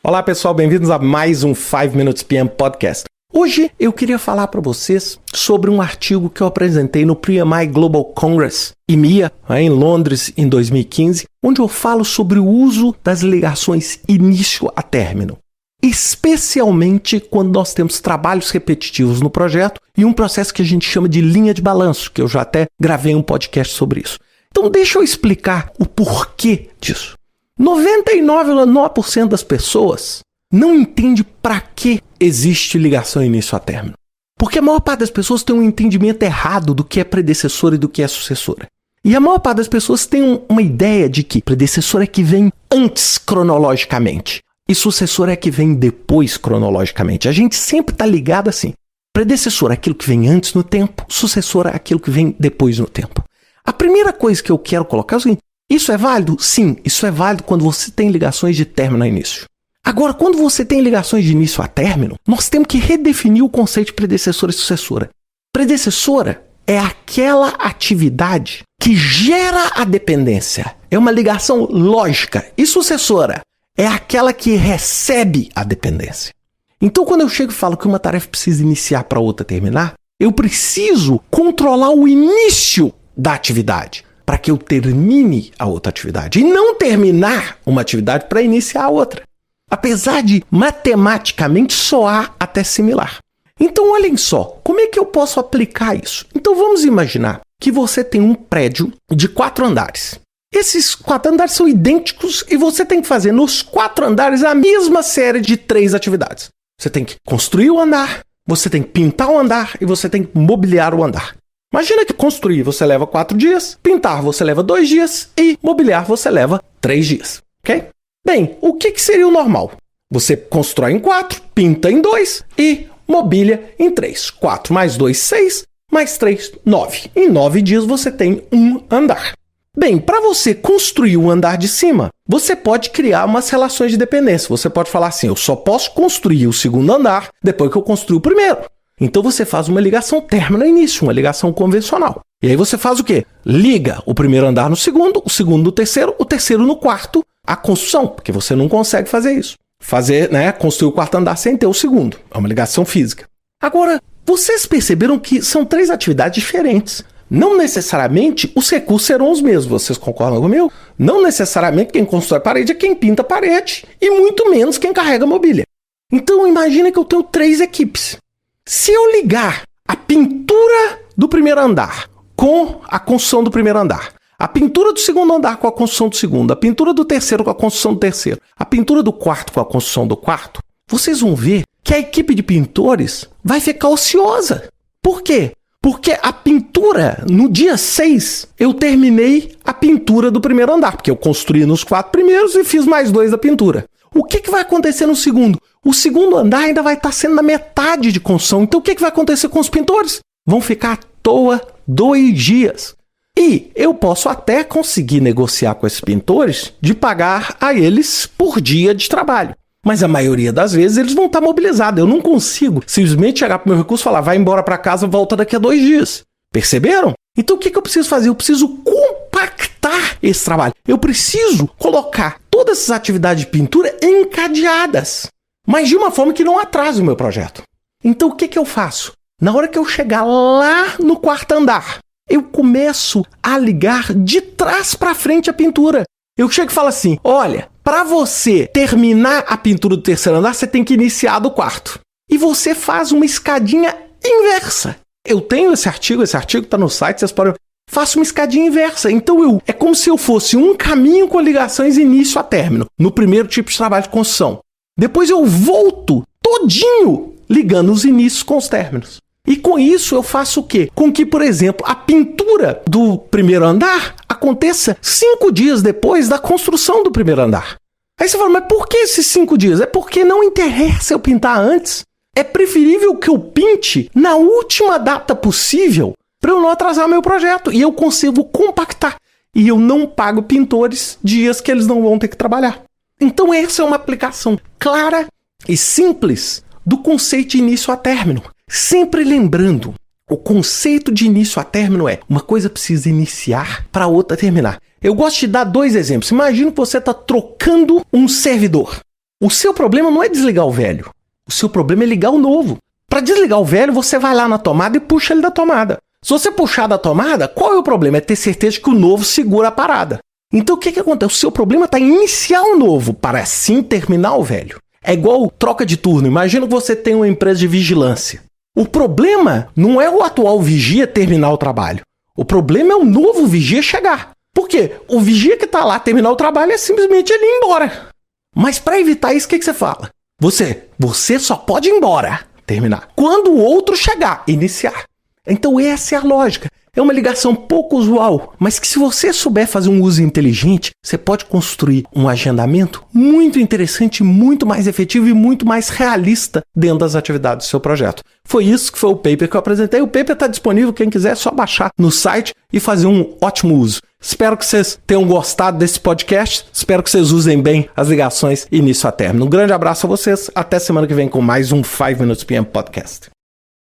Olá pessoal, bem-vindos a mais um 5 Minutes PM Podcast. Hoje eu queria falar para vocês sobre um artigo que eu apresentei no PMI Global Congress, EMEA, em Londres, em 2015, onde eu falo sobre o uso das ligações início a término, especialmente quando nós temos trabalhos repetitivos no projeto e um processo que a gente chama de linha de balanço, que eu já até gravei um podcast sobre isso. Então deixa eu explicar o porquê disso. 99,9% das pessoas não entende para que existe ligação início a término. Porque a maior parte das pessoas tem um entendimento errado do que é predecessora e do que é sucessora. E a maior parte das pessoas tem uma ideia de que predecessora é que vem antes cronologicamente e sucessora é que vem depois cronologicamente. A gente sempre está ligado assim. Predecessora é aquilo que vem antes no tempo, sucessora é aquilo que vem depois no tempo. A primeira coisa que eu quero colocar é o seguinte: isso é válido? Sim, isso é válido quando você tem ligações de término a início. Agora, quando você tem ligações de início a término, nós temos que redefinir o conceito de predecessora e sucessora. Predecessora é aquela atividade que gera a dependência. É uma ligação lógica. E sucessora é aquela que recebe a dependência. Então, quando eu chego e falo que uma tarefa precisa iniciar para outra terminar, eu preciso controlar o início da atividade para que eu termine a outra atividade e não terminar uma atividade para iniciar a outra. Apesar de matematicamente soar até similar. Então, olhem só, como é que eu posso aplicar isso? Então, vamos imaginar que você tem um prédio de 4 andares. Esses 4 andares são idênticos e você tem que fazer nos 4 andares a mesma série de 3 atividades. Você tem que construir o andar, você tem que pintar o andar e você tem que mobiliar o andar. Imagina que construir você leva 4 dias, pintar você leva 2 dias e mobiliar você leva 3 dias, ok? Bem, o que seria o normal? Você constrói em 4, pinta em 2 e mobília em 3. 4 mais 2, 6, mais 3, 9. Em 9 dias você tem um andar. Bem, para você construir o andar de cima, você pode criar umas relações de dependência. Você pode falar assim: eu só posso construir o segundo andar depois que eu construir o primeiro. Então você faz uma ligação término-início, uma ligação convencional. E aí você faz o quê? Liga o primeiro andar no segundo, o segundo no terceiro, o terceiro no quarto, a construção, porque você não consegue fazer isso. Construir o quarto andar sem ter o segundo. É uma ligação física. Agora, vocês perceberam que são 3 atividades diferentes. Não necessariamente os recursos serão os mesmos, vocês concordam comigo? Não necessariamente quem constrói parede é quem pinta a parede, e muito menos quem carrega a mobília. Então imagina que eu tenho 3 equipes. Se eu ligar a pintura do primeiro andar com a construção do primeiro andar, a pintura do segundo andar com a construção do segundo, a pintura do terceiro com a construção do terceiro, a pintura do quarto com a construção do quarto, vocês vão ver que a equipe de pintores vai ficar ociosa. Por quê? Porque a pintura, no dia 6, eu terminei a pintura do primeiro andar, porque eu construí nos 4 primeiros e fiz mais 2 da pintura. O que vai acontecer no segundo? O segundo andar ainda vai estar sendo na metade de construção. Então o que vai acontecer com os pintores? Vão ficar à toa 2 dias. E eu posso até conseguir negociar com esses pintores de pagar a eles por dia de trabalho. Mas a maioria das vezes eles vão estar mobilizados. Eu não consigo simplesmente chegar para o meu recurso e falar: vai embora para casa, volta daqui a 2 dias. Perceberam? Então o que eu preciso fazer? Eu preciso compactar esse trabalho. Eu preciso colocar todas essas atividades de pintura encadeadas, mas de uma forma que não atrase o meu projeto. Então o que eu faço? Na hora que eu chegar lá no quarto andar, eu começo a ligar de trás para frente a pintura. Eu chego e falo assim: olha, para você terminar a pintura do terceiro andar, você tem que iniciar do quarto. E você faz uma escadinha inversa. Eu tenho esse artigo está no site, vocês podem... Faço uma escadinha inversa. Então é como se eu fosse um caminho com ligações início a término, no primeiro tipo de trabalho de construção. Depois eu volto todinho ligando os inícios com os términos. E com isso eu faço o quê? Com que, por exemplo, a pintura do primeiro andar aconteça 5 dias depois da construção do primeiro andar. Aí você fala: mas por que esses 5 dias? É porque não interessa eu pintar antes. É preferível que eu pinte na última data possível para eu não atrasar meu projeto. E eu consigo compactar. E eu não pago pintores dias que eles não vão ter que trabalhar. Então essa é uma aplicação clara e simples do conceito de início a término. Sempre lembrando, o conceito de início a término é: uma coisa precisa iniciar para a outra terminar. Eu gosto de dar 2 exemplos. Imagina que você está trocando um servidor. O seu problema não é desligar o velho. O seu problema é ligar o novo. Para desligar o velho, você vai lá na tomada e puxa ele da tomada. Se você puxar da tomada, qual é o problema? É ter certeza que o novo segura a parada. Então o que acontece? O seu problema está em iniciar o novo para assim terminar o velho. É igual troca de turno. Imagina que você tem uma empresa de vigilância. O problema não é o atual vigia terminar o trabalho. O problema é o novo vigia chegar. Por quê? O vigia que está lá terminar o trabalho é simplesmente ele ir embora. Mas para evitar isso, o que você fala? Você só pode ir embora, terminar, quando o outro chegar, iniciar. Então essa é a lógica. É uma ligação pouco usual, mas que se você souber fazer um uso inteligente, você pode construir um agendamento muito interessante, muito mais efetivo e muito mais realista dentro das atividades do seu projeto. Foi isso que foi o paper que eu apresentei. O paper está disponível, quem quiser é só baixar no site e fazer um ótimo uso. Espero que vocês tenham gostado desse podcast, espero que vocês usem bem as ligações início a término. Um grande abraço a vocês, até semana que vem com mais um 5 Minutes PM Podcast.